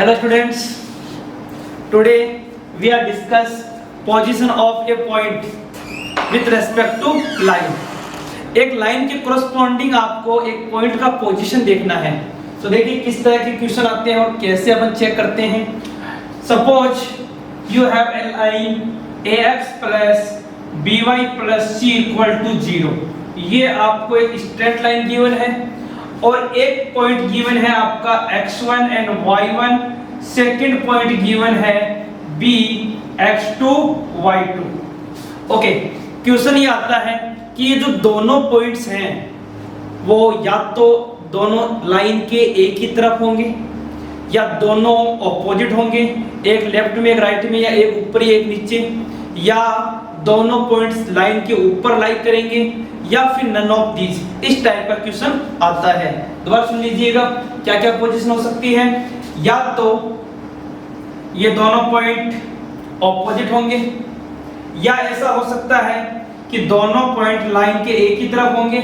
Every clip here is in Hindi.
Hello students, today we are discuss position of a point with respect to line. एक लाइन के corresponding आपको एक पॉइंट का पोजीशन देखना है. तो देखिए किस तरह के क्वेश्चन आते हैं और कैसे अपन चेक करते हैं. Suppose you have a line ax plus by plus c equal to 0. ये आपको एक स्ट्रेट लाइन गिवन है और एक पॉइंट गिवन है आपका x1 and y1, second point given है b x2 y2. Okay, question ये आता है कि ये जो दोनों पॉइंट्स हैं वो या तो दोनों लाइन के एक ही तरफ होंगे या दोनों ऑपोजिट होंगे, एक लेफ्ट में एक राइट में, या एक ऊपर एक नीचे, या दोनों पॉइंट्स लाइन के ऊपर लाई करेंगे, या फिर नन ऑफ दीज. इस टाइप का क्वेश्चन आता है. दोबारा सुन लीजिएगा क्या क्या पोजीशन हो सकती है. या तो ये दोनों पॉइंट ऑपोजिट होंगे, या ऐसा हो सकता है कि दोनों पॉइंट लाइन के एक ही तरफ होंगे,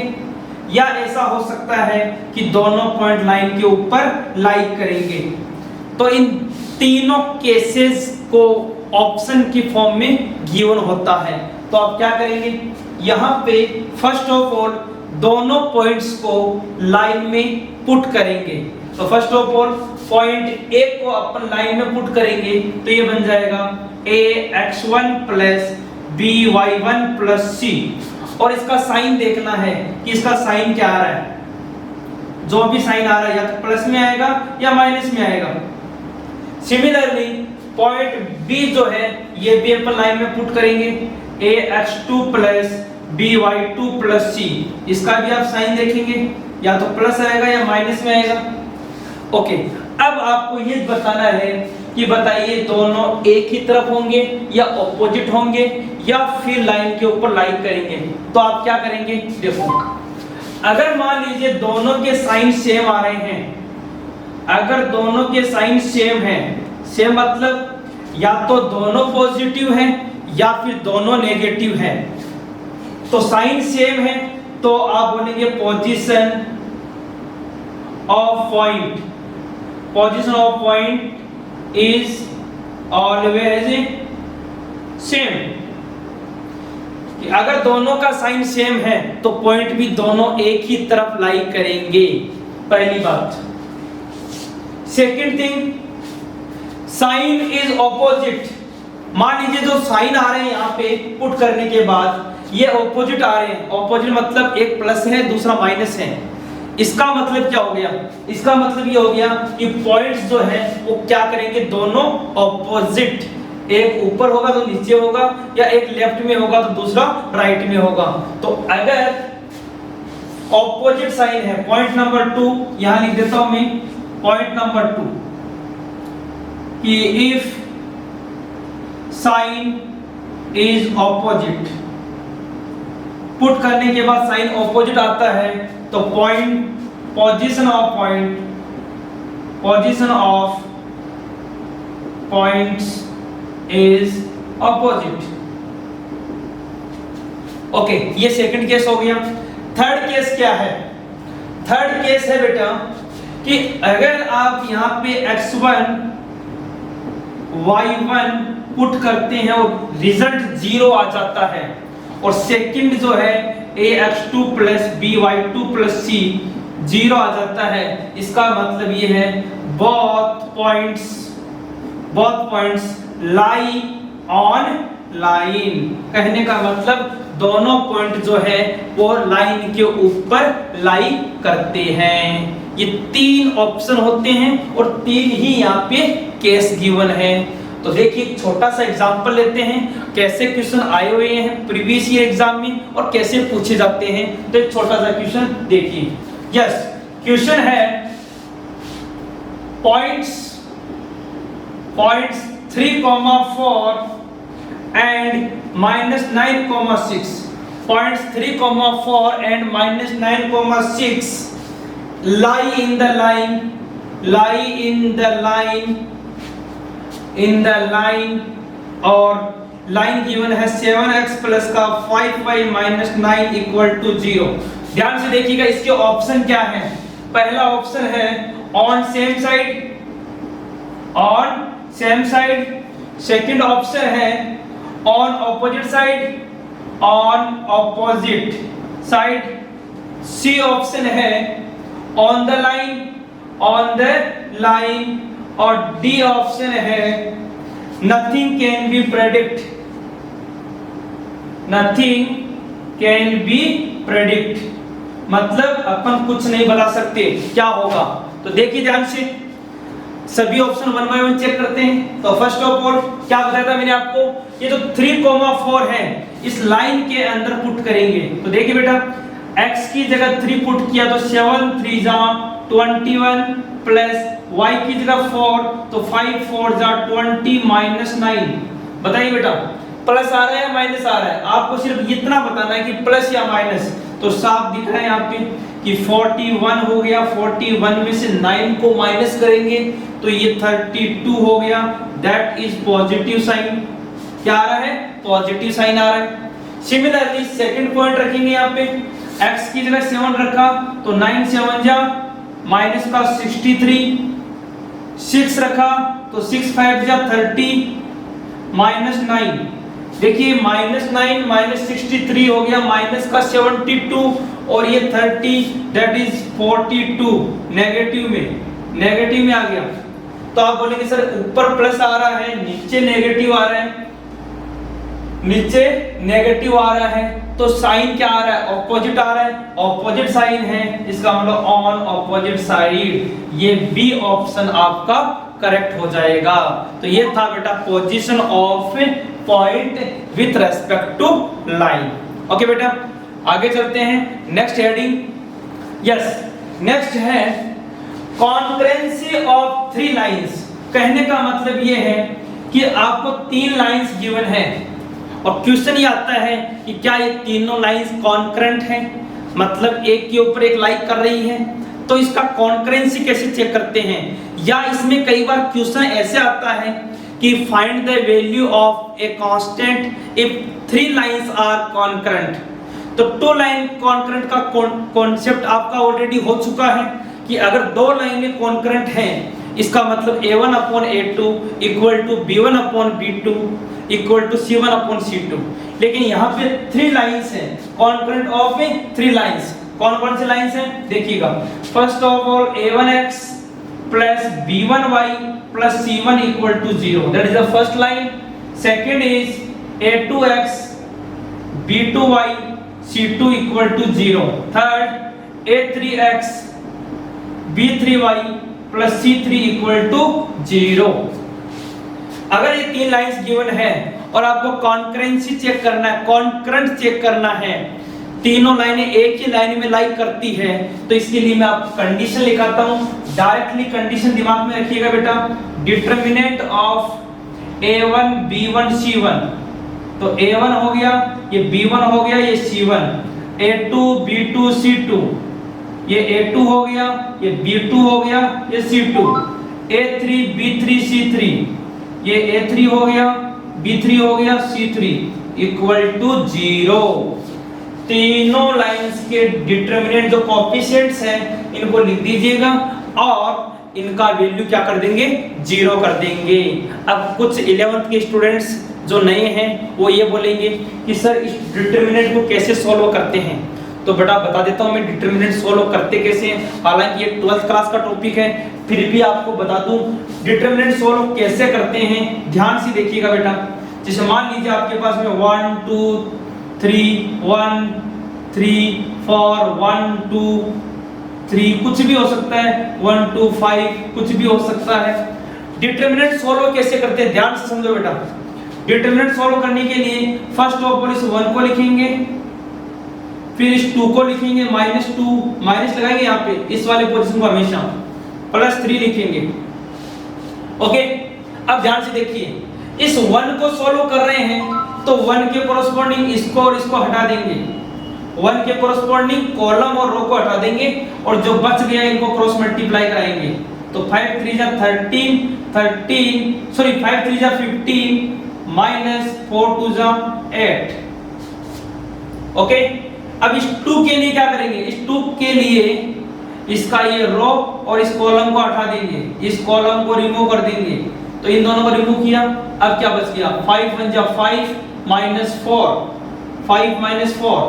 या ऐसा हो सकता है कि दोनों पॉइंट लाइन के ऊपर लाई करेंगे. तो इन तीनों केसेस को ऑप्शन की फॉर्म में गिवन होता है. तो आप क्या करेंगे, यहाँ पे फर्स्ट ऑफ ऑल दोनों पॉइंट्स को लाइन में पुट करेंगे. तो first of all point A को अपन लाइन में पुट करेंगे तो ये बन जाएगा ax1 plus by1 plus c. और इसका साइन देखना है कि इसका साइन क्या आ रहा है. जो भी साइन आ रहा है या तो प्लस में आएगा या माइनस में आएगा. सिमिलरली पॉइंट बी जो है ये भी अपन लाइन में पुट करेंगे ax2 plus by2 plus c. इसका भी आप साइन देखेंगे, या तो प्लस आएगा या माइनस में आएगा. ओके, अब आपको ये बताना है कि बताइए दोनों एक ही तरफ होंगे या ऑपोजिट होंगे या फिर लाइन के ऊपर लाई करेंगे. तो आप क्या करेंगे, देखो अगर मान लीजिए दोनों के साइन सेम आ रहे हैं, अगर दोनों के साइन सेम हैं, सेम मतलब या तो दोनों पॉजिटिव हैं या फिर दोनों नेगेटिव हैं. तो साइन सेम है तो आप बोलेंगे position of point, position of point is always same. अगर दोनों का साइन सेम है तो पॉइंट भी दोनों एक ही तरफ लाई करेंगे. पहली बात. Second thing, sign is opposite. मान लीजिए जो साइन आ रहे हैं यहाँ पे पुट करने के बाद ये ऑपोजिट आ रहे हैं. ऑपोजिट मतलब एक प्लस है दूसरा माइनस है. इसका मतलब क्या हो गया, इसका मतलब ये हो गया कि पॉइंट्स जो है वो क्या करेंगे, दोनों ऑपोजिट. एक ऊपर होगा तो नीचे होगा, या एक लेफ्ट में होगा तो दूसरा राइट में होगा. तो अगर ऑपोजिट साइन है, पॉइंट नंबर 2 यहां लिख देता हूं मैं, पॉइंट नंबर 2 कि if sign is opposite, put करने के बाद साइन ऑपोजिट आता है तो point, position of point, position of points is opposite. Okay, ये सेकंड केस हो गया. थर्ड केस क्या है, थर्ड केस है बेटा कि अगर आप यहाँ पे x1 y1 पुट करते हैं और रिजल्ट 0 आ जाता है, और सेकंड जो है ax2 plus by2 plus c 0 आ जाता है, इसका मतलब ये है both points lie on line. कहने का मतलब दोनों पॉइंट जो है वो लाइन के ऊपर लाई करते हैं. ये तीन ऑप्शन होते हैं और तीन ही यहाँ पे केस गिवन है. तो देखिए एक छोटा सा एग्जांपल लेते हैं कैसे क्वेश्चन आए हुए हैं प्रीवियस ईयर एग्जाम में और कैसे पूछे जाते हैं. तो एक छोटा सा क्वेश्चन देखिए. यस, क्वेश्चन है points 3,4 and -9,6. Points 3,4 and -9,6 lie in the line और लाइन गिवन है 7x प्लस का 5y माइनस 9 इक्वल टू 0. ध्यान से देखिएगा इसके ऑप्शन क्या है. पहला ऑप्शन है on same side, on same side, second option है on opposite side, on opposite side, C option है on the line, on the line, और डी ऑप्शन है nothing can be predict, nothing can be predict, मतलब अपन कुछ नहीं बता सकते क्या होगा। तो देखिए ध्यान से, सभी option one by one check करते हैं। तो फर्स्ट ऑफ ऑल क्या बताया था मैंने आपको, ये जो 3,4 है इस लाइन के अंदर पुट करेंगे। तो देखिए बेटा, x की जगह 3 पुट किया तो 7 3 जा 21 प्लस y की जगह 4 तो 5 4 जा 20 माइनस 9। बताइए बेटा, प्लस आ रहा है या माइनस आ रहा है? आपको सिर्फ इतना बताना है कि प्लस या माइनस। तो साफ दिख रहा है यहाँ पे कि 41 हो गया, 41 में से 9 को माइनस करेंगे तो ये 32 हो गया, दैट इज पॉजिटिव साइन। क्या आ रहा है? पॉजिटिव साइन आ रहा है। सिमिलरली सेकंड पॉइंट रखेंगे यहाँ पे, x की जगह 7 रखा तो 9 7 जा माइनस का 63, 6 रखा तो 6 5 जा 30 माइनस 9। देखिए -9 -63 हो गया, माइनस का 72 और ये 30 दैट इज 42, नेगेटिव में आ गया। तो आप बोलेंगे सर ऊपर प्लस आ रहा है नीचे नेगेटिव आ रहा है, नीचे नेगेटिव आ रहा है तो साइन क्या आ रहा है? ऑपोजिट आ रहा है, ऑपोजिट साइन है, इसका मतलब ऑन ऑपोजिट साइड। ये बी ऑप्शन आपका करेक्ट हो जाएगा। तो ये था बेटा position of point with respect to line. Okay बेटा, आगे चलते हैं नेक्स्ट हेडिंग। यस, नेक्स्ट है कॉन्करेंसी ऑफ 3 लाइंस। कहने का मतलब ये है कि आपको 3 लाइंस गिवन है और क्वेश्चन ये आता है कि क्या ये तीनों लाइंस कॉन्करेंट हैं, मतलब एक के ऊपर एक लाइन कर रही है। तो इसका कॉन्करेंसी कैसे चेक करते हैं, या इसमें कई बार क्वेश्चन ऐसे आता है कि find the value of a constant if 3 lines are concurrent. तो 2 लाइन कॉन्करेंट का कॉन्सेप्ट आपका ऑलरेडी हो चुका है कि अगर 2 लाइनें कॉन्करेंट हैं इसका मतलब a1/a2 equal to b1/b2 equal to c1/c2। लेकिन यहाँ पे 3 लाइंस हैं कॉन्करेंट ऑफ 3 लाइंस। कौन से लाइंस हैं देखिएगा। First of all a1x plus b1y plus c1 equal to 0, that is the first line. Second is a2x b2y c2 equal to 0। Third a3x b3y plus c3 equal to 0। अगर ये 3 लाइंस गिवन है और आपको कॉन्करेंसी चेक करना है, कॉन्करेंट चेक करना है, तीनों लाइनें एक ही लाइन में लाइक करती है, तो इसके लिए मैं आपको कंडीशन लिखाता हूं। डायरेक्टली कंडीशन दिमाग में रखिएगा बेटा। Determinant of a1 b1 c1, तो a1 हो गया, ये b1 हो गया, ये c1, a2 b2 c2, ये a2 हो गया, ये b2 हो गया, ये c2, a3 b3 c3, ये a3 हो गया, b3 हो गया, c3 इक्वल टू 0। तीनों लाइंस के डिटरमिनेंट जो कोएफिशिएंट्स हैं इनको लिख दीजिएगा और इनका वैल्यू क्या कर देंगे? 0 कर देंगे। अब कुछ 11th के स्टूडेंट्स जो नए हैं वो ये बोलेंगे कि सर इस डिटरमिनेंट को कैसे सॉल्व करते हैं। तो बेटा बता देता हूं मैं डिटरमिनेंट सॉल्व करते कैसे हैं। हालांकि ये 12th क्लास का टॉपिक है, फिर भी आपको बता दूं डिटरमिनेंट सॉल्व कैसे करते हैं। ध्यान से देखिएगा बेटा। जैसे मान लीजिए आपके पास में 1 2 3 1 3 4 1 2 3 कुछ भी हो सकता है, 1 2 5 कुछ भी हो सकता है। डिटरमिनेंट सॉल्व कैसे करते हैं ध्यान से समझो बेटा। डिटरमिनेंट सॉल्व करने के लिए फर्स्ट ऑफ ऑल इस 1 को लिखेंगे, फिर इस 2 को लिखेंगे, -2 माइनस लगाएंगे यहाँ पे इस वाले पोजीशन को हमेशा, +3 लिखेंगे। ओके, अब ध्यान से देखिए, इस 1 को सॉल्व कर रहे हैं तो 1 के कोरस्पॉन्डिंग इसको और इसको हटा देंगे, 1 के कोरस्पॉन्डिंग कॉलम और रो को हटा देंगे और जो बच गया इनको क्रॉस मल्टीप्लाई कराएंगे। तो 5 3 जा 13 5 3 जा 15 -4 2 जा 8। ओके, अब इस 2 के लिए क्या करेंगे? इस 2 के लिए इसका ये रो और इस कॉलम को हटा देंगे, इस कॉलम को रिमूव कर देंगे, तो इन दोनों को रिमूव किया। अब क्या बच गया, 5 1 जा 5 -4, 5 -4।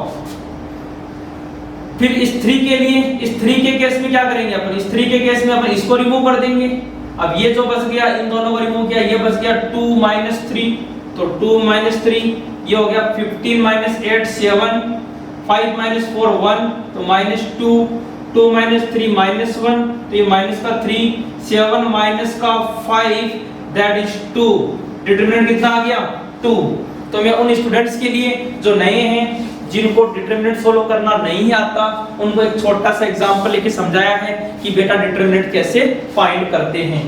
फिर इस 3 के लिए, इस 3 के केस में क्या करेंगे अपन, इस 3 के केस में अपन इसको रिमूव कर देंगे। अब ये जो बच गया, इन दोनों को रिमूव किया, ये बच गया 2 -3, तो 2 -3 ये हो गया 15 -8 7, 5 -4 1, तो -2, 2 -3 -1, तो ये माइनस का 3, 7 माइनस का 5 दैट इज 2। डिटरमिनेंट कितना आ गया 2। तो मैं उन स्टूडेंट्स के लिए जो नए हैं, जिनको डिटरमिनेंट सोल्व करना नहीं आता, उनको एक छोटा सा एग्जांपल लेके समझाया है कि बेटा डिटरमिनेंट कैसे फाइंड करते हैं।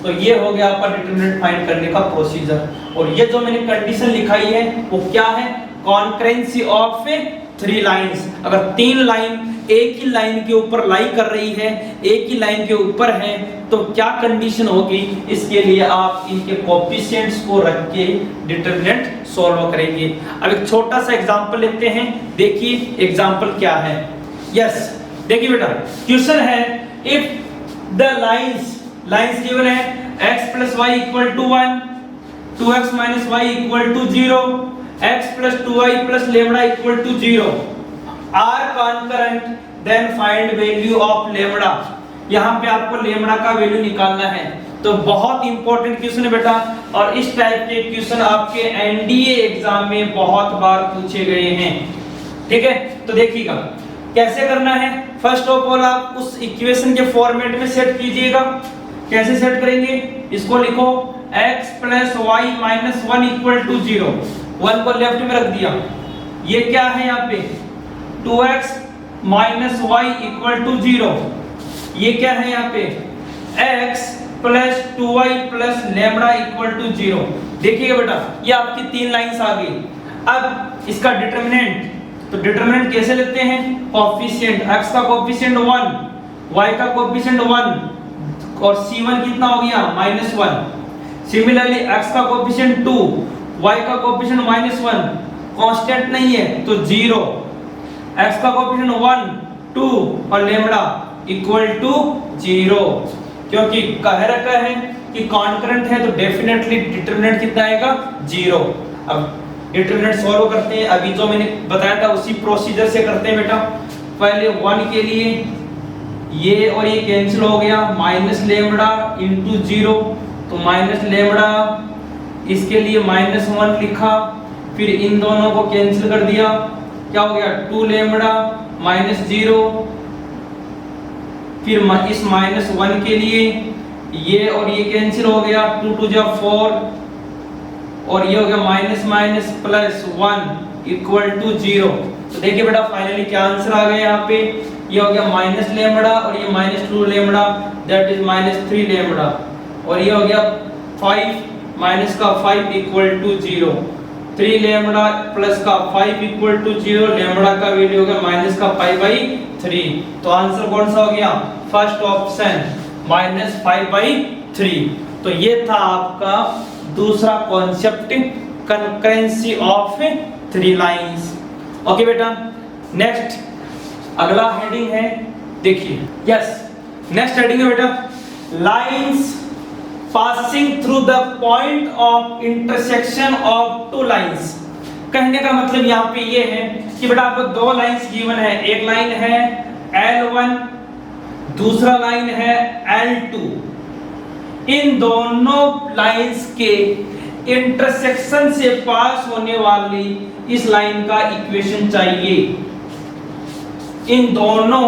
तो ये हो गया आपका डिटरमिनेंट फाइंड करने का प्रोसीजर। और ये जो मैंने कंडीशन लिखाई है वो क्या है, कॉन्करेंसी ऑफ 3 लाइंस। अगर 3 लाइन एक ही लाइन के ऊपर लाई कर रही है, एक ही लाइन के ऊपर है, तो क्या कंडीशन होगी, इसके लिए आप इनके कोएफिशिएंट्स को रख के डिटरमिनेंट सॉल्व करेंगे। अब एक छोटा सा एग्जांपल लेते हैं, देखिए एग्जांपल क्या है। यस देखिए बेटा, क्वेश्चन है इफ द लाइंस गिवन है x + y = 1, 2x - y = 0, x + 2y + λ = 0 are concurrent, then find value of λ। यहाँ पे आपको लेमड़ा का वैल्यू निकालना है। तो बहुत इंपॉर्टेंट क्वेश्चन है बेटा, और इस टाइप के क्वेश्चन आपके एनडीए एग्जाम में बहुत बार पूछे गए हैं। ठीक है, तो देखिएगा कैसे करना है। फर्स्ट ऑफ ऑल आप उस इक्वेशन के फॉर्मेट में सेट कीजिएगा। कैसे सेट करेंगे, इसको लिखो x + y - 1 = 0, 1 को लेफ्ट में रख दिया। ये क्या है यहाँ पे 2x - y = 0, ये क्या है यहाँ पे x + 2y + λ = 0। देखिएगा बेटा, ये आपकी 3 लाइंस आ गई। अब इसका डिटरमिनेंट, तो डिटरमिनेंट कैसे लेते हैं, कोएफिशिएंट, x का कोएफिशिएंट 1, y का कोएफिशिएंट 1 और c1 कितना हो गया -1। सिमिलरली x का कोएफिशिएंट 2, y का कोएफिशिएंट -1, कांस्टेंट नहीं है तो 0, x का कोएफिशिएंट 1 2 और लैम्डा = 0, क्योंकि कह रखा है कि कॉन्करेंट है तो डेफिनेटली डिटरमिनेंट कितना आएगा 0। अब डिटरमिनेंट सॉल्व करते हैं, अभी जो मैंने बताया था उसी प्रोसीजर से करते हैं बेटा। पहले 1 के लिए ये और ये कैंसिल हो गया, -λ × 0, तो -λ, इसके लिए -1 लिखा, फिर इन दोनों को कैंसिल कर दिया, क्या हो गया 2λ -0, फिर इस -1 के लिए ये और ये कैंसिल हो गया, 2 2 जा 4, और ये हो गया माइनस प्लस 1 = 0। तो देखिए बेटा फाइनली क्या आंसर आ गया यहाँ पे, ये हो गया -λ और ये -2λ दैट इज -3λ, और ये हो गया 5 माइनस का 5 = 0, 3λ प्लस का 5 = 0, लैम्बडा का वैल्यू हो गया -π/3। तो आंसर कौन सा हो गया, फर्स्ट ऑप्शन -5/3। तो ये था आपका दूसरा concept, concurrency of 3 lines. Okay बेटा, नेक्स्ट अगला हेडिंग है, देखिए यस नेक्स्ट हेडिंग है बेटा lines passing through the point of intersection of 2 lines. कहने का मतलब यहाँ पे ये है कि बेटा आपको 2 लाइंस गिवन है, एक लाइन है L1, दूसरा लाइन है L2। इन दोनों लाइंस के इंटरसेक्शन से पास होने वाली इस लाइन का इक्वेशन चाहिए। इन दोनों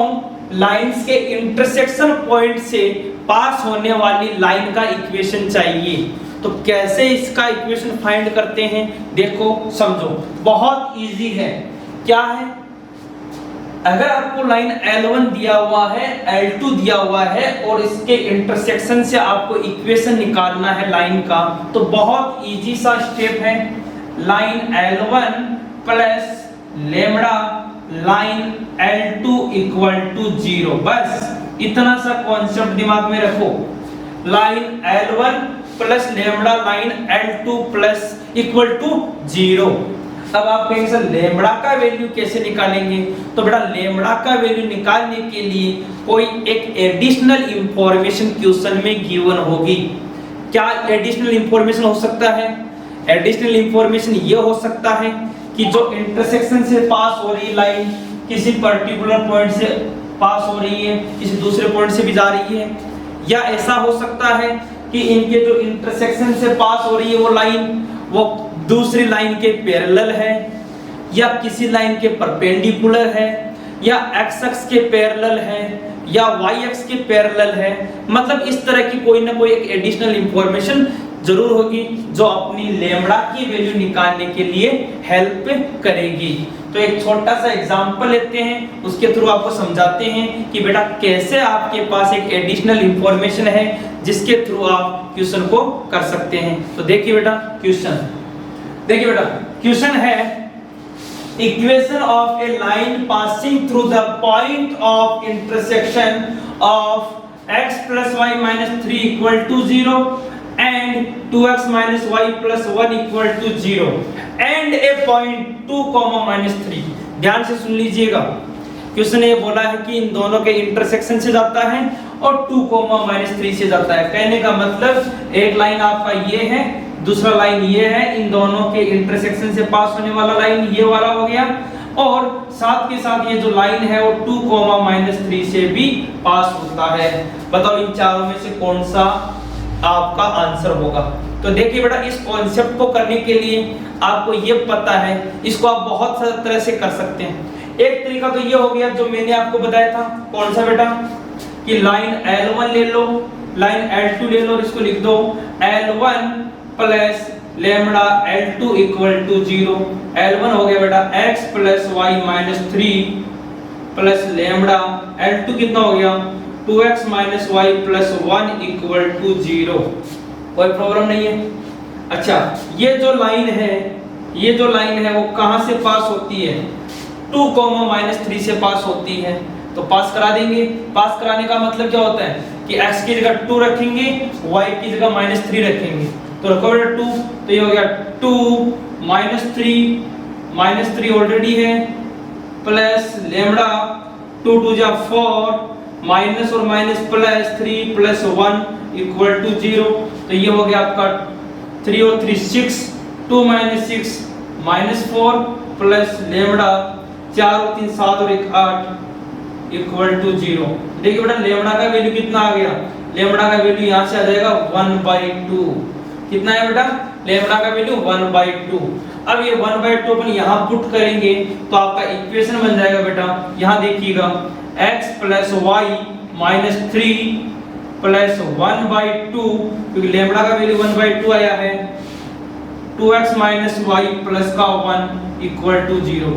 लाइंस के इंटरसेक्शन पॉइंट से पास होने वाली लाइन का इक्वेशन चाहिए। तो कैसे इसका इक्वेशन फाइंड करते हैं, देखो समझो, बहुत इजी है। क्या है, अगर आपको लाइन L1 दिया हुआ है, L2 दिया हुआ है और इसके इंटरसेक्शन से आपको इक्वेशन निकालना है लाइन का, तो बहुत इजी सा स्टेप है। Line L1 plus lambda line L2 = 0, बस इतना सा कॉन्सेप्ट दिमाग में रखो। Line L1 plus lambda line L2 plus = 0। अब आप कहेंगे सर लेमड़ा का वैल्यू कैसे निकालेंगे? तो बेटा लेमड़ा का वैल्यू निकालने के लिए कोई एक एडिशनल इंफॉर्मेशन क्वेश्चन में गिवन होगी। क्या एडिशनल इंफॉर्मेशन हो सकता है? एडिशनल इंफॉर्मेशन ये हो सकता है कि जो इंटरसेक्शन से पास हो रही लाइन किसी पर्टिकुलर पॉइंट से पास हो रही है, किसी दूसरे पॉइंट से भी जा रही है, या ऐसा हो सकता है कि इनके जो इंटरसेक्शन से पास हो रही है वो लाइन वो दूसरी लाइन के पैरेलल है, या किसी लाइन के परपेंडिकुलर है, या एक्स एक्स के पैरेलल है, या वाई एक्स के पैरेलल है। मतलब इस तरह की कोई ना कोई एक एडिशनल इंफॉर्मेशन जरूर होगी जो अपनी लेमड़ा की वैल्यू निकालने के लिए हेल्प करेगी। तो एक छोटा सा एग्जांपल लेते हैं, उसके थ्रू आपको समझाते हैं कि बेटा कैसे आपके पास एक एडिशनल इंफॉर्मेशन है जिसके थ्रू आप क्वेश्चन को कर सकते हैं। तो देखिए बेटा क्वेश्चन है equation of A line passing through the point of intersection of x plus y minus 3 equal to 0 and 2x minus y plus 1 equal to 0 and a point 2, -3। ध्यान से सुन लीजिएगा, क्वेश्चन ये बोला है कि इन दोनों के इंटरसेक्शन से जाता है और 2, -3 से जाता है। कहने का मतलब एक लाइन आपका ये है, दूसरा लाइन ये है, इन दोनों के इंटरसेक्शन से पास होने वाला लाइन ये वाला हो गया, और साथ के साथ ये जो लाइन है वो 2, -3 से भी पास होता है। बताओ इन चारों में से कौन सा आपका आंसर होगा? तो देखिए बेटा इस कॉन्सेप्ट को करने के लिए आपको ये पता है, इसको आप बहुत सारे तरह से कर सकते हैं। एक तरीका तो ये हो गया जो मैंने आपको बताया था, कौन सा बेटा, कि लाइन L1 ले लो, लाइन L2 ले लो, इसको लिख दो L1 plus lambda L2 equal to 0। L1 हो गया बेटा x plus y minus 3 plus lambda L2 कितना हो गया 2x minus y plus 1 equal to 0। कोई प्रॉब्लम नहीं है। अच्छा ये जो लाइन है वो कहां से पास होती है? 2, -3 से पास होती है, तो पास करा देंगे। पास कराने का मतलब क्या होता है कि x की जगह 2 रखेंगे, y की जगह -3 रखेंगे, तो रखो बेटा 2, तो ये हो गया 2 -3 ऑलरेडी है, प्लस लेमड़ा 2 2 जा 4 माइनस और minus plus 3 plus 1 equal to 0। तो ये हो गया आपका 3 और 3 6, 2 -6 -4 प्लस लेमड़ा 4 और 3 7 और 1 8 इक्वल टू 0। देखिए बेटा लेमड़ा का वैल्यू कितना आ गया? लेमड़ा का वैल्यू यहाँ से आ जाएगा 1/2। कितना है बेटा? लेमड़ा का वैल्यू 1/2। अब ये 1/2 अपन यहाँ पुट करेंगे तो आपका इक्वेशन बन जाएगा बेटा, यहाँ देखिएगा x plus y minus 3 plus 1/2, क्योंकि लेमड़ा का वैल्यू 1/2 आया है, 2x माइनस y प्लस का 1 इक्वल टू 0।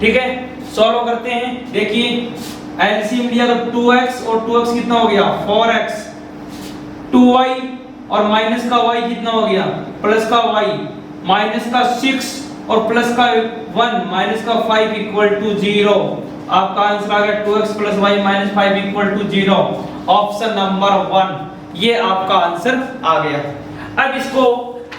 ठीक है, सॉल्व करते हैं। देखिए एलसीएम लिया तो 2x और 2x कितना हो गया 4x, 2y और माइनस का y कितना हो गया प्लस का y, माइनस का 6 और प्लस का 1 माइनस का 5 इक्वल टू 0। आपका आंसर आ गया 2x plus y minus 5 equal to 0। Option number 1 ये आपका आंसर आ गया। अब इसको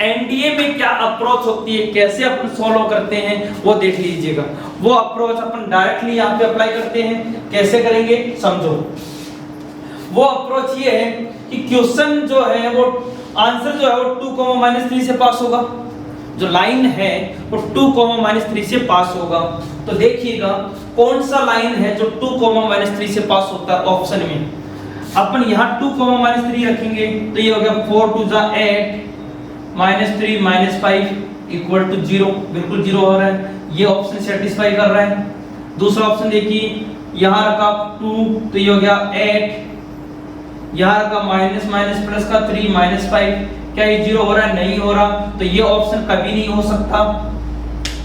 एनडीए में क्या अप्रोच होती है, कैसे अपन सॉल्व करते हैं वो देख लीजिएगा। वो अप्रोच अपन डायरेक्टली यहाँ पे अप्लाई करते हैं। कैसे करेंगे समझो। वो अप्रोच ये है कि क्वेश्चन जो है वो आंसर जो है वो 2, -3 से पास होगा। जो लाइन है वो 2, -3 से पास होगा। तो देखिएगा कौन सा लाइन है जो 2, -3 से पास होता है। ऑप्शन में अपन यहाँ 2, -3 रखेंगे तो ये हो गया 4 2 जा 8 -3 -5 इक्वल टू 0। बिल्कुल 0 हो रहा है, ये ऑप्शन सेटिस्फाई कर रहा है। दूसरा ऑप्शन देखिए, यहाँ रखा 2 तो ये हो गया 8, यहाँ रखा माइनस माइनस प्लस का 3 -5, क्या ये 0 हो रहा है? नहीं हो रहा। तो ये ऑप्शन कभी नहीं हो सकता।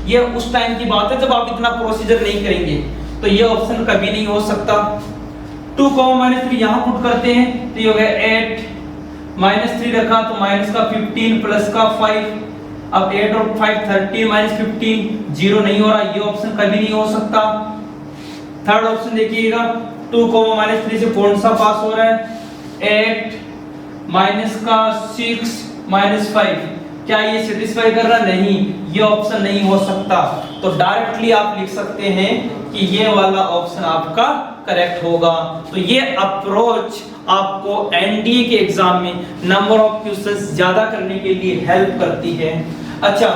ये उस टाइम की बात है जब आप इतना प्रोसीजर नहीं करेंगे, तो ये ऑप्शन कभी नहीं हो सकता। 2, -3 यहाँ पुट करते हैं तो ये हो गया 8, -3 रखा तो माइनस का 15 प्लस का 5, अब 8 और 5 13 -15, 0 नहीं हो रहा। ये ऑप्शन कभी नहीं हो सकता। थर्ड ऑप्शन देखिएगा, 2, -3 से कौन सा पास हो रहा है? 8 माइनस का 6 -5, क्या ये सेटिस्फाई कर रहा? नहीं, ये ऑप्शन नहीं हो सकता। तो डायरेक्टली आप लिख सकते हैं कि ये वाला ऑप्शन आपका करेक्ट होगा। तो ये अप्रोच आपको एनडीए के एग्जाम में नंबर ऑफ क्वेश्चंस ज्यादा करने के लिए हेल्प करती है। अच्छा,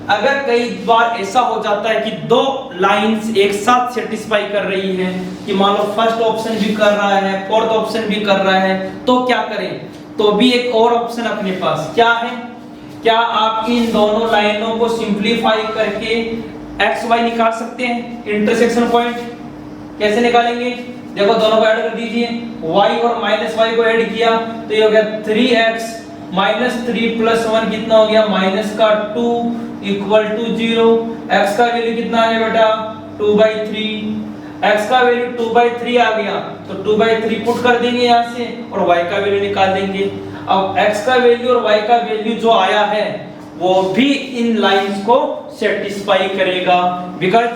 अगर कई बार ऐसा हो जाता है कि दो लाइंस एक साथ सेटिस्फाई कर रही है, कि मान लो फर्स्ट ऑप्शन भी कर रहा है, फोर्थ ऑप्शन भी कर रहा है, तो क्या करें? तो भी एक और ऑप्शन अपने पास क्या है? क्या आप इन दोनों लाइनों को सिंपलीफाई करके एक्स वाई निकाल सकते हैं? इंटरसेक्शन पॉइंट कैसे निकालेंगे? देखो, दोनों को ऐड कर दीजिए, y और माइनस वाई को ऐड किया तो ये हो गया 3x माइनस 3 प्लस 1 कितना हो गया? माइनस का 2 इक्वल टू 0। x का वैल्यू कितना आ गया बेटा? 2/3। x का वैल्यू 2/3 आ गया तो 2/3 पुट कर देंगे यहाँ से और y का वैल्यू निकाल देंगे। अब x का वैल्यू और y का वैल्यू जो आया है वो भी इन लाइंस को सेटिस्फाई करेगा, बिकॉज़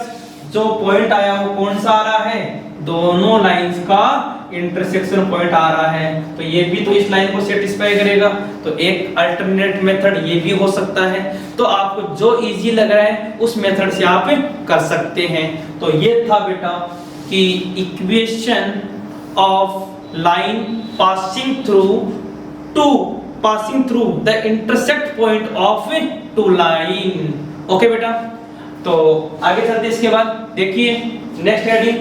जो पॉइंट आया वो कौन सा आ रहा है? दोनों लाइंस का इंटरसेक्शन पॉइंट आ रहा है, तो ये भी तो इस लाइन को सेटिस्फाई करेगा। तो एक अल्टरनेट मेथड ये भी हो सकता है। तो आपको जो इजी लग रहा है उस मेथड से आप कर सकते हैं। तो ये था बेटा कि equation of line passing through the intersect point of two line. Okay बेटा, तो आगे चलते इसके बाद देखिए नेक्स्ट हेडिंग।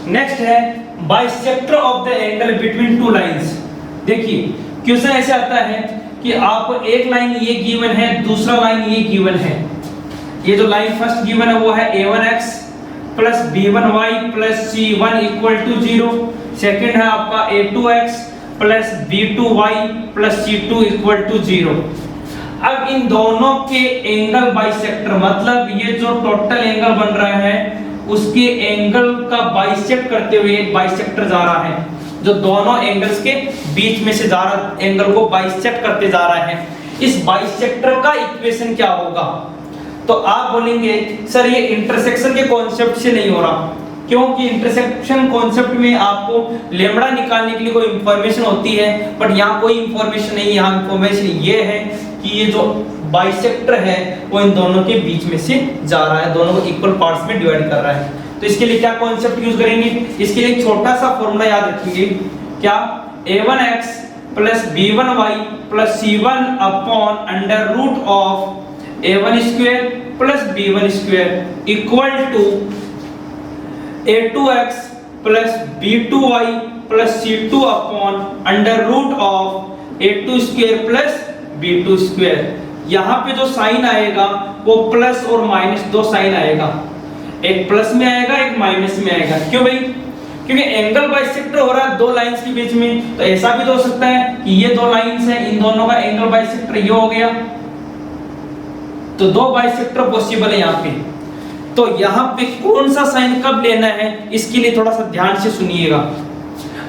नेक्स्ट है bisector of the angle between two lines. देखिए क्वेश्चन ऐसे आता है कि आपको एक लाइन ये गिवन है, दूसरा लाइन ये गिवन है। ये जो लाइन फर्स्ट गिवन है वो है a1x plus b1y plus c1 equal to 0। Second है आपका a2x plus b2y plus c2 equal to 0। अब इन दोनों के एंगल बाइसेक्टर, मतलब ये जो टोटल एंगल बन रहा है उसके एंगल का बाइसेक्ट करते हुए एक बाइसेक्टर जा रहा है, जो दोनों एंगल्स के बीच में से जा रहा एंगल को बाइसेक्ट करते जा रहा है। इस बाइसेक्टर का इक्वेशन क्या होगा? तो आप बोलेंगे सर ये इंटरसेक्शन के कॉन्सेप्ट से नहीं हो रहा, क्योंकि इंटरसेक्शन कॉन्सेप्ट में आपको लेमड़ा निकालने के लिए कोई इंफॉर्मेशन होती है, बट यहाँ कोई इंफॉर्मेशन नहीं। यहाँ इंफॉर्मेशन ये है कि ये जो बाइसेक्टर है वो इन दोनों के बीच में से जा रहा है, दोनों को इक्वल पार्ट्स में डिवाइड कर रहा है। तो इसके लिए क्या कॉन्सेप्ट यूज करेंगे? इसके लिए एक छोटा सा फॉर्मूला याद रखेंगे, क्या? a1x plus b1y plus c1 upon under root of a1 square plus b1 square equal to a2x plus b2y plus c2 upon under root of a2 square plus b2 square. यहाँ पे जो साइन आएगा वो प्लस और माइनस दो साइन आएगा, एक प्लस में आएगा एक माइनस में आएगा। क्यों भाई? क्योंकि एंगल बाइसेक्टर हो रहा है दो लाइंस के बीच में, तो ऐसा भी तो हो सकता है कि ये दो लाइंस हैं, इन दोनों का एंगल बाइसेक्टर ये हो गया, तो दो बाइसेक्टर पॉसिबल है यहाँ पे। तो यहाँ पे कौन सा साइन कब लेना है इसके लिए थोड़ा सा ध्यान से सुनिएगा।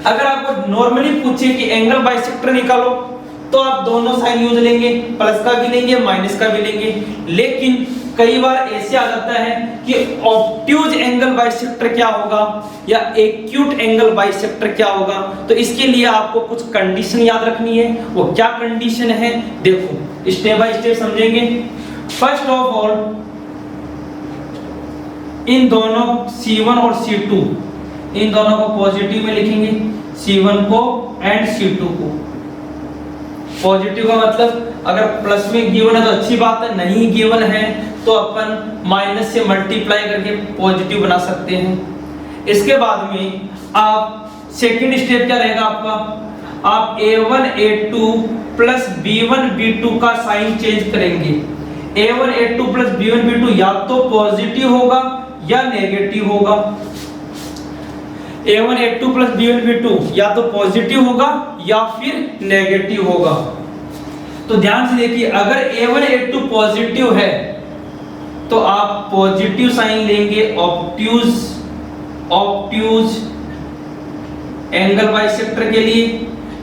अगर आपको नॉर्मली पूछे कि एंगल बाइसेक्टर निकालो तो आप दोनों साइन यूज लेंगे, प्लस का भी लेंगे माइनस का भी लेंगे। लेकिन कई बार ऐसे आ जाता है कि ऑब्ट्यूज एंगल बाइसेक्टर क्या होगा या एक्यूट एंगल बाइसेक्टर क्या होगा। तो इसके लिए आपको कुछ कंडीशन याद रखनी है। वो क्या कंडीशन है देखो, स्टेप बाय स्टेप समझेंगे। फर्स्ट ऑफ ऑल इन दोनों C1 और C2, इन दोनों को पॉजिटिव में लिखेंगे, C1 को एंड C2 को। पॉजिटिव का मतलब अगर प्लस में गिवन है तो अच्छी बात है, नहीं गिवन है तो अपन माइनस से मल्टीप्लाई करके पॉजिटिव बना सकते हैं। इसके बाद में आप सेकंड स्टेप क्या रहेगा आपका? आप a1 a2 plus b1 b2 का साइन चेंज करेंगे। a1 a2 plus b1 b2 या तो पॉजिटिव होगा या नेगेटिव होगा। a1 a2 plus b1 b2 या तो पॉजिटिव होगा या फिर नेगेटिव होगा। तो ध्यान से देखिए, अगर a1 a2 पॉजिटिव है तो आप पॉजिटिव साइन लेंगे ऑब्ट्यूज एंगल बाइसेक्टर के लिए,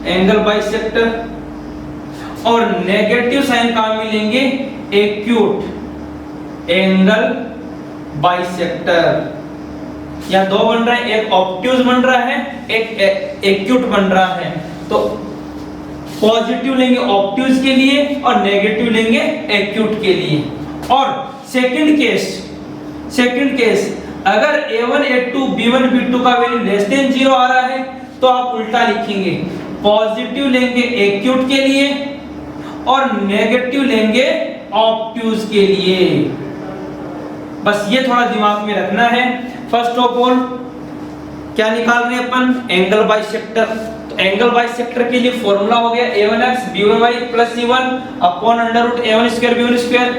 एंगल बाइसेक्टर, और नेगेटिव साइन कहां में लेंगे? Acute angle bisector. या दो बन रहा है, एक ऑब्ट्यूज बन रहा है, एक एक्यूट बन रहा है। तो पॉजिटिव लेंगे ऑब्ट्यूज के लिए और नेगेटिव लेंगे एक्यूट के लिए। और सेकंड केस अगर a1 a2 b1 b2 का वैल्यू लेस देन 0 आ रहा है तो आप उल्टा लिखेंगे, पॉजिटिव लेंगे एक्यूट के लिए और नेगेटिव लेंगे ऑब्ट्यूज के लिए। बस ये थोड़ा दिमाग में रखना है। फर्स्ट ऑफ ऑल क्या निकाल रहे हैं अपन, एंगल बाइसेक्टर। तो एंगल बाइसेक्टर के लिए फॉर्मूला हो गया a1x b1y + c1 upon √a1² b1²,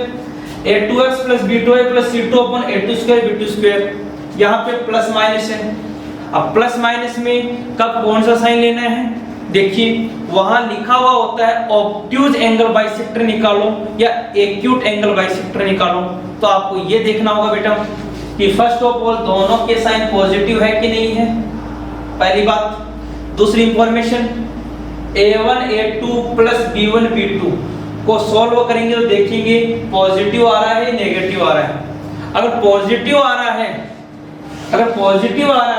a2x + b2y + c2 upon a2² b2²। यहाँ पे प्लस माइनस है। अब प्लस माइनस में कब कौन सा साइन लेना है, देखिए वहां लिखा हुआ होता है ऑब्ट्यूज एंगल बाइसेक्टर निकालो या एक्यूट एंगल बाइसेक्टर निकालो। तो आपको ये देखना होगा बेटा कि फर्स्ट ऑफ ऑल दोनों के साइन पॉजिटिव है कि नहीं है, पहली बात। दूसरी information, a1 a2 + b1 b2 को सॉल्व करेंगे तो देखेंगे पॉजिटिव आ रहा है नेगेटिव आ रहा है। अगर पॉजिटिव आ रहा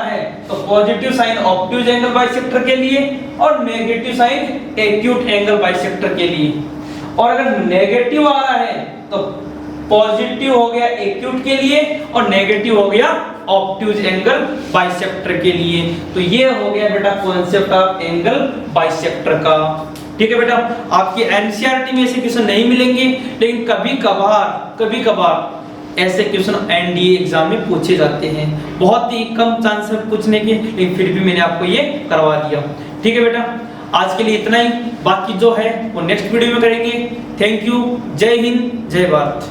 है तो positive sign obtuse angle bisector के लिए और negative sign acute angle bisector के लिए। और अगर नेगेटिव आ रहा है तो पॉजिटिव हो गया एक्यूट के लिए और नेगेटिव हो गया ऑब्ट्यूज एंगल बाइसेक्टर के लिए। तो ये हो गया बेटा कॉन्सेप्ट ऑफ एंगल बाइसेक्टर का। ठीक है बेटा, आपके एनसीईआरटी में ऐसे क्वेश्चन नहीं मिलेंगे, लेकिन कभी कभार ऐसे क्वेश्चन एनडीए एग्जाम में पूछे जाते हैं। बहुत ही कम चांस है पूछने के, लेकिन फिर भी मैंने आपको ये करवा दिया। ठीक है बेटा, आज के लिए इतना ही, बाकी जो है वो नेक्स्ट वीडियो में करेंगे। थैंक यू, जय हिंद, जय भारत।